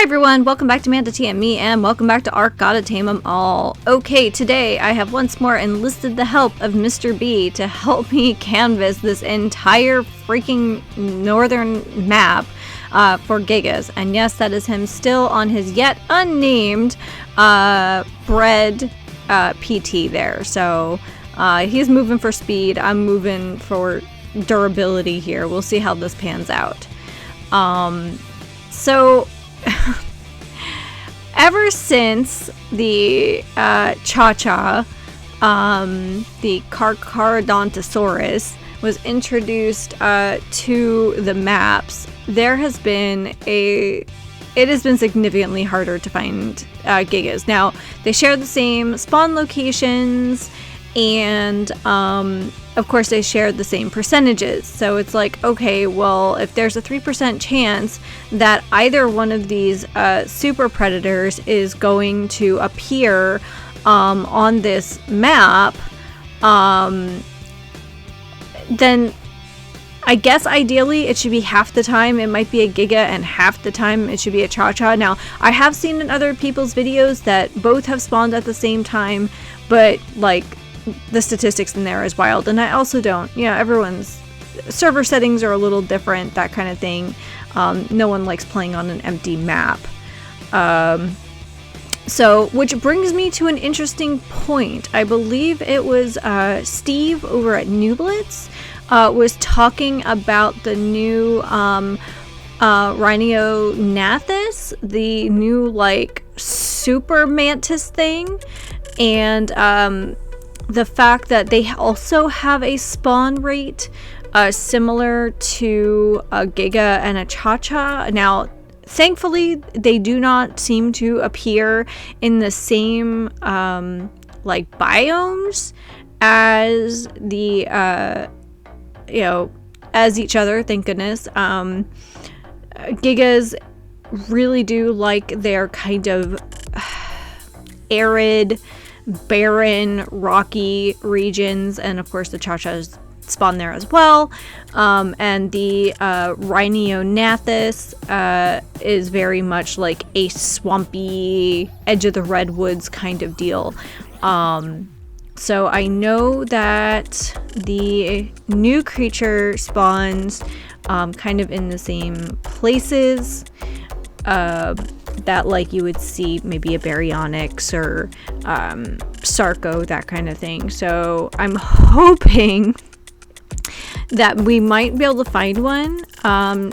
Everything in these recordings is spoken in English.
Hi everyone, welcome back to Manda TME and welcome back to Ark Gotta Tame 'em All. Okay, today I have once more enlisted the help of Mr. B to help me canvas this entire freaking northern map for Gigas. And yes, that is him still on his yet unnamed bread PT there. So he's moving for speed, I'm moving for durability here. We'll see how this pans out. Ever since the Cha-Cha, the Carcharodontosaurus, was introduced to the maps, it has been significantly harder to find Gigas. Now, they share the same spawn locations, and of course they share the same percentages. So it's like, okay, well, if there's a 3% chance that either one of these super predators is going to appear on this map, then I guess ideally it should be half the time it might be a Giga and half the time it should be a Cha-Cha. Now, I have seen in other people's videos that both have spawned at the same time, but like the statistics in there is wild, and I also don't. Everyone's server settings are a little different, that kind of thing. No one likes playing on an empty map. Which brings me to an interesting point. I believe it was Steve over at Nooblet was talking about the new Rhyniognathas, the new like super mantis thing, and the fact that they also have a spawn rate similar to a Giga and a Cha-Cha. Now, thankfully, they do not seem to appear in the same like biomes as the as each other. Thank goodness. Gigas really do like their kind of arid, barren, rocky regions, and of course the Cha-Chas spawn there as well. And the Rhyniognathas is very much like a swampy, edge of the redwoods kind of deal. So I know that the new creature spawns kind of in the same places that like you would see maybe a Baryonyx or Sarco, that kind of thing. So I'm hoping that we might be able to find one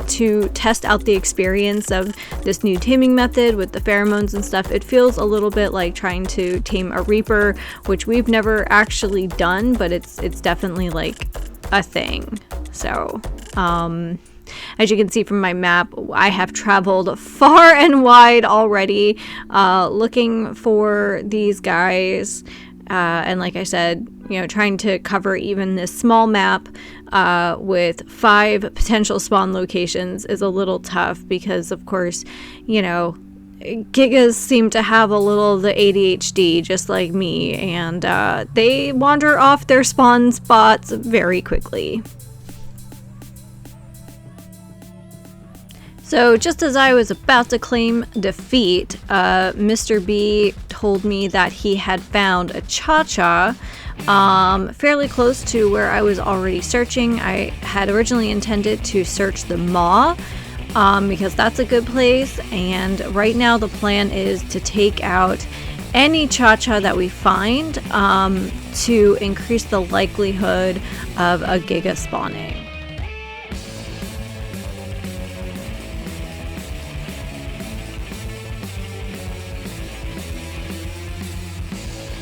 to test out the experience of this new taming method with the pheromones and stuff. It feels a little bit like trying to tame a Reaper, which we've never actually done, but it's definitely like a thing. So as you can see from my map, I have traveled far and wide already looking for these guys. And like I said, trying to cover even this small map with 5 potential spawn locations is a little tough because, of course, Gigas seem to have a little of the ADHD just like me, and they wander off their spawn spots very quickly. So just as I was about to claim defeat, Mr. B told me that he had found a Cha-Cha fairly close to where I was already searching. I had originally intended to search the Maw because that's a good place, and right now the plan is to take out any Cha-Cha that we find to increase the likelihood of a Giga spawning.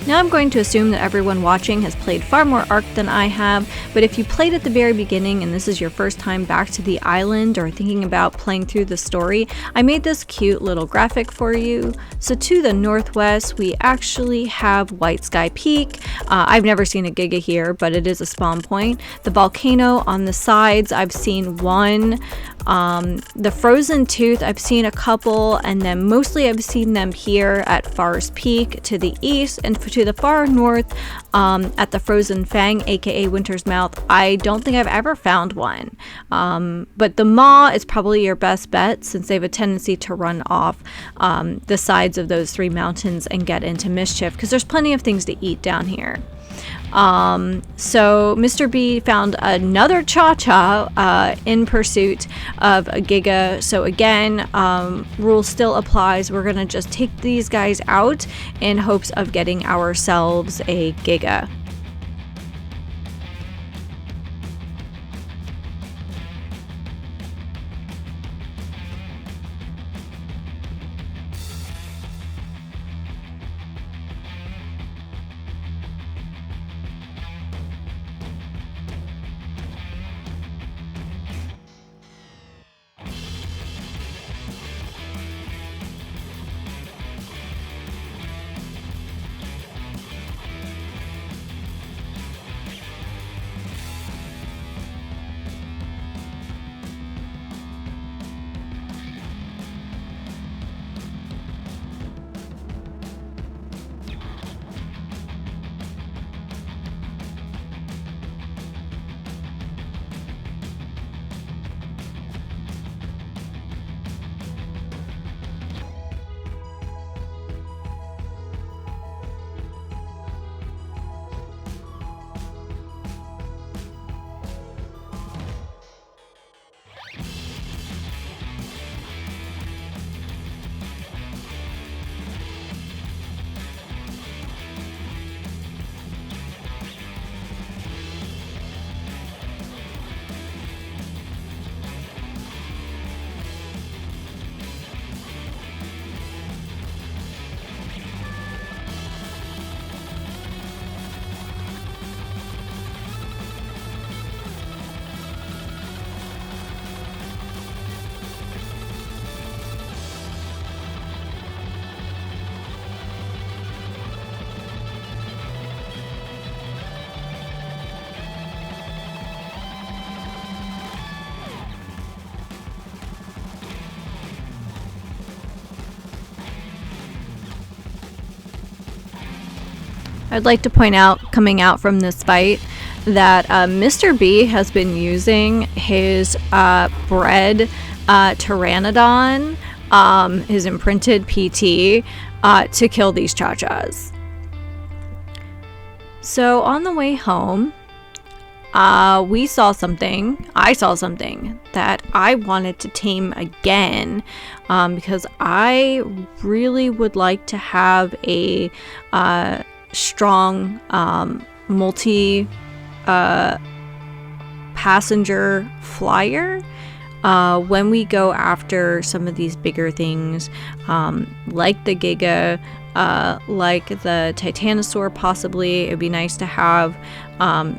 Now I'm going to assume that everyone watching has played far more Ark than I have, but if you played at the very beginning and this is your first time back to the island or thinking about playing through the story, I made this cute little graphic for you. So to the northwest, we actually have White Sky Peak. I've never seen a Giga here, but it is a spawn point. The volcano on the sides, I've seen one. The Frozen Tooth, I've seen a couple, and then mostly I've seen them here at Forest Peak to the east, and to to the far north at the Frozen Fang, aka Winter's Mouth, I don't think I've ever found one. But the maw is probably your best bet, since they have a tendency to run off the sides of those 3 mountains and get into mischief, because there's plenty of things to eat down here. So Mr. B found another Cha-Cha in pursuit of a Giga. So again, rule still applies. We're gonna just take these guys out in hopes of getting ourselves a Giga. I'd like to point out, coming out from this fight, that Mr. B has been using his bred Pteranodon, his imprinted PT, to kill these Cha-Chas. So on the way home, I saw something that I wanted to tame again, because I really would like to have a strong multi passenger flyer when we go after some of these bigger things, like the Giga, like the Titanosaur. Possibly it'd be nice to have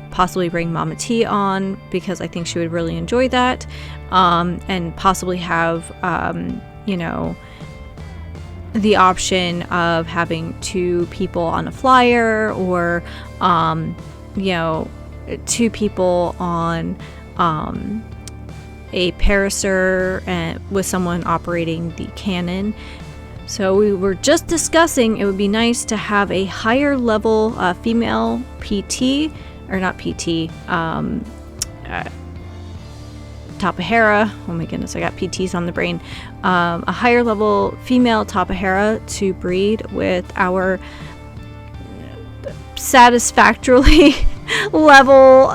possibly bring Mama T on, because I think she would really enjoy that, and possibly have you know, the option of having 2 people on a flyer, or you know, 2 people on a Parasaur, and with someone operating the cannon. So we were just discussing it would be nice to have a higher level female PT, or not PT, Tapahera. Oh my goodness, I got PTs on the brain. A higher level female Tapahera to breed with our satisfactorily level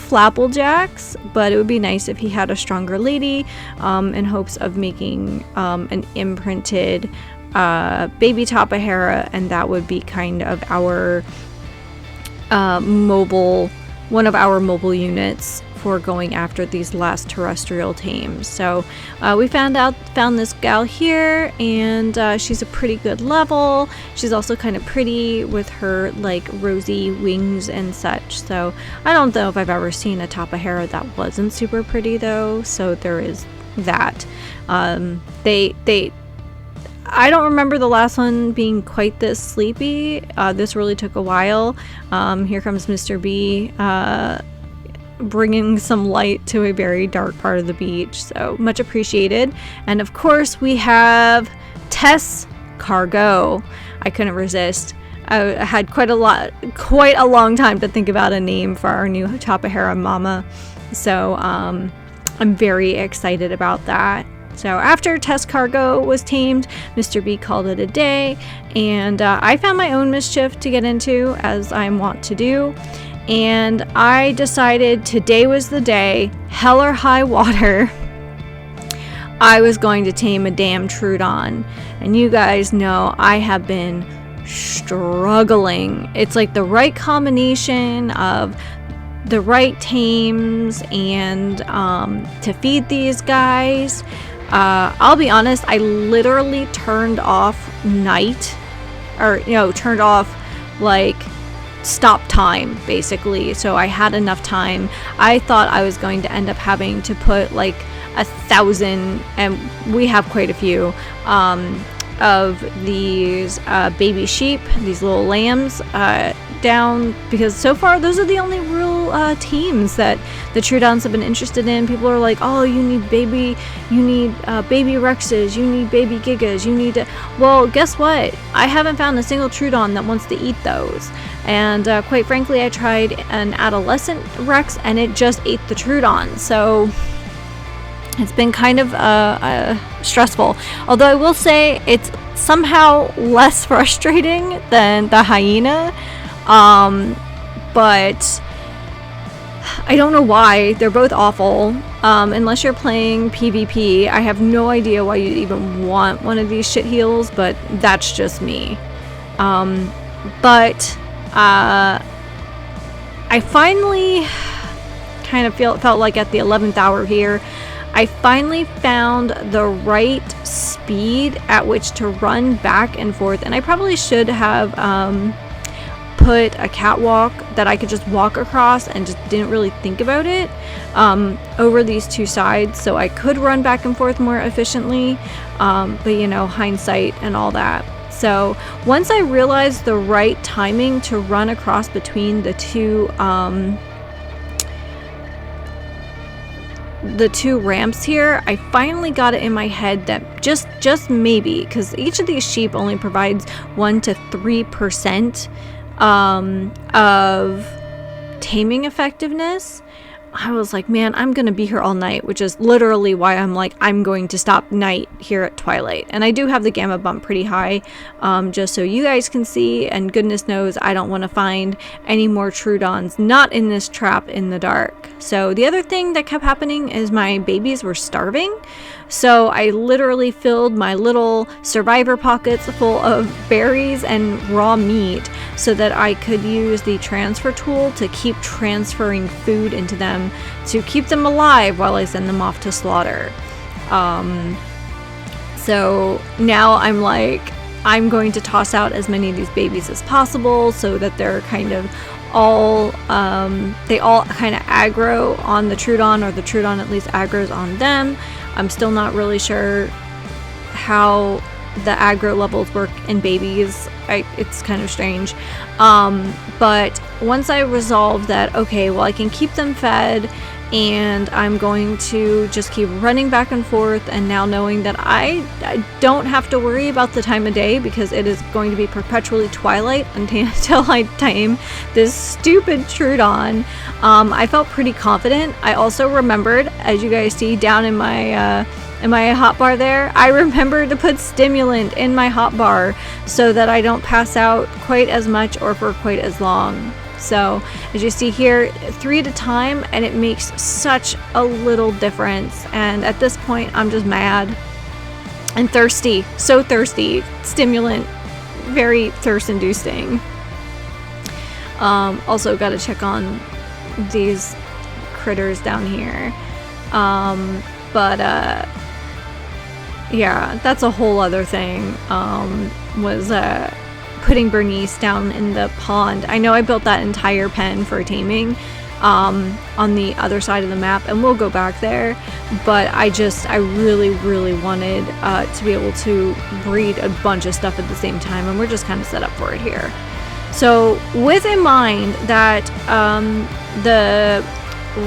Flapplejacks, but it would be nice if he had a stronger lady, in hopes of making an imprinted baby Tapahera, and that would be kind of our one of our mobile units for going after these last terrestrial tames. So we found this gal here, and she's a pretty good level. She's also kind of pretty with her like rosy wings and such. So I don't know if I've ever seen a Tapahera that wasn't super pretty though, so there is that. I don't remember the last one being quite this sleepy. This really took a while. Here comes Mr. B, bringing some light to a very dark part of the beach, so much appreciated. And of course we have Tess Cargo. I couldn't resist. I had quite a long time to think about a name for our new Chapahara mama. So I'm very excited about that. So after test cargo was tamed, Mr. B called it a day, and I found my own mischief to get into, as I'm wont to do. And I decided today was the day, hell or high water, I was going to tame a damn Troodon. And you guys know I have been struggling. It's like the right combination of the right tames and to feed these guys. I'll be honest, I literally turned off night, or turned off like stop time basically, so I had enough time. I thought I was going to end up having to put like 1,000, and we have quite a few of these baby sheep, these little lambs, down, because so far those are the only real teams that the Troodons have been interested in. People are like, oh, you need baby Rexes, you need baby Gigas, you need to... Well, guess what? I haven't found a single Troodon that wants to eat those. And quite frankly, I tried an adolescent Rex and it just ate the Troodon. So it's been kind of stressful. Although I will say it's somehow less frustrating than the hyena. But I don't know why. They're both awful. Unless you're playing PvP, I have no idea why you'd even want one of these shit heels, but that's just me. But I finally kind of felt like at the 11th hour here, I finally found the right speed at which to run back and forth, and I probably should have put a catwalk that I could just walk across and just didn't really think about it over these two sides, so I could run back and forth more efficiently, but hindsight and all that. So once I realized the right timing to run across between the two ramps here, I finally got it in my head that just maybe, because each of these sheep only provides 1 to 3% of taming effectiveness. I was like, man, I'm gonna be here all night, which is literally why I'm like, I'm going to stop night here at twilight. And I do have the gamma bump pretty high, just so you guys can see, and goodness knows I don't want to find any more Troodons not in this trap in the dark. So the other thing that kept happening is my babies were starving, so I literally filled my little survivor pockets full of berries and raw meat so that I could use the transfer tool to keep transferring food into them to keep them alive while I send them off to slaughter. So now I'm like, I'm going to toss out as many of these babies as possible so that they're kind of all they all kind of aggro on the Troodon, or the Troodon at least aggroes on them. I'm still not really sure how the aggro levels work in babies. It's kind of strange. But once I resolved that, okay, well, I can keep them fed, and I'm going to just keep running back and forth, and now knowing that I don't have to worry about the time of day, because it is going to be perpetually twilight until I tame this stupid Troodon, I felt pretty confident. I also remembered, as you guys see down in my hotbar there, I remembered to put stimulant in my hotbar so that I don't pass out quite as much or for quite as long. So as you see here, 3 at a time, and it makes such a little difference. And at this point, I'm just mad and thirsty, so thirsty. Stimulant, very thirst inducing. Also got to check on these critters down here. Yeah, that's a whole other thing. Was putting Bernice down in the pond. I know I built that entire pen for taming on the other side of the map, and we'll go back there, but I really wanted to be able to breed a bunch of stuff at the same time, and we're just kind of set up for it here. So with in mind that the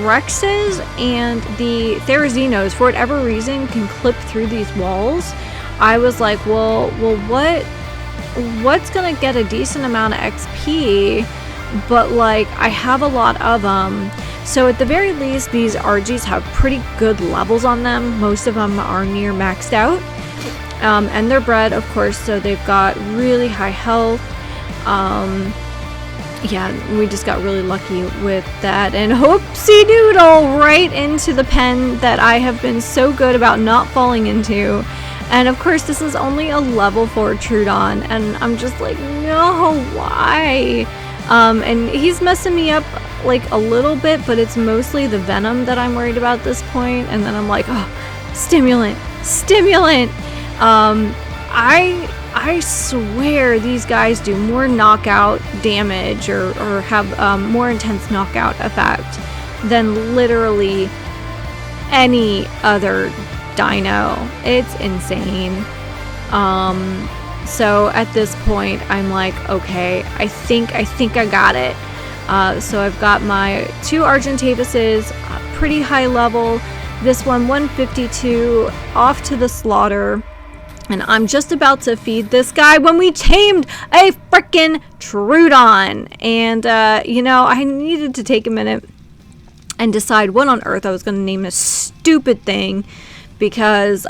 Rexes and the Therazinos, for whatever reason, can clip through these walls, I was like, well, what's gonna get a decent amount of XP, but like I have a lot of them. So at the very least, these RGs have pretty good levels on them. Most of them are near maxed out. And they're bred, of course, so they've got really high health. Yeah, we just got really lucky with that. And whoopsie doodle, right into the pen that I have been so good about not falling into. And of course, this is only a level 4 Troodon, and I'm just like, no, why? And he's messing me up like a little bit, but it's mostly the venom that I'm worried about at this point. And then I'm like, oh, stimulant. I swear these guys do more knockout damage or have more intense knockout effect than literally any other dino. It's insane. So at this point I'm like, okay, I think I got it. So I've got my 2 Argentavises, pretty high level. This one 152, off to the slaughter. And I'm just about to feed this guy when we tamed a frickin' Troodon. And, you know, I needed to take a minute and decide what on earth I was going to name this stupid thing. Because,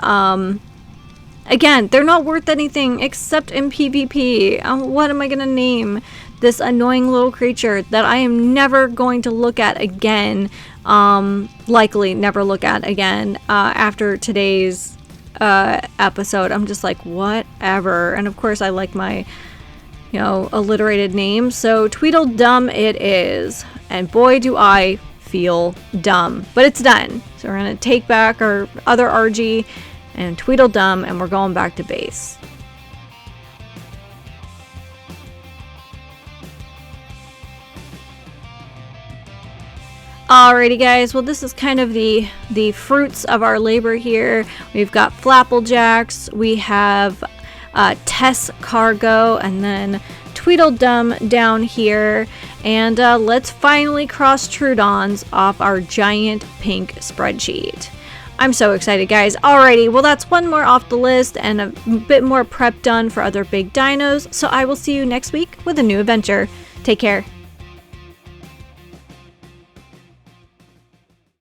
again, they're not worth anything except in PvP. What am I going to name this annoying little creature that I am never going to look at again? Likely never look at again after today's episode. I'm just like, whatever. And of course I like my, you know, alliterated name, so Tweedledum it is. And boy do I feel dumb, but it's done. So we're gonna take back our other RG and Tweedledum, and we're going back to base. Alrighty guys, well this is kind of the fruits of our labor here. We've got Flapplejacks, we have Tess Cargo, and then Tweedledum down here. And let's finally cross Troodons off our giant pink spreadsheet. I'm so excited guys. Alrighty, well that's one more off the list and a bit more prep done for other big dinos. So I will see you next week with a new adventure. Take care.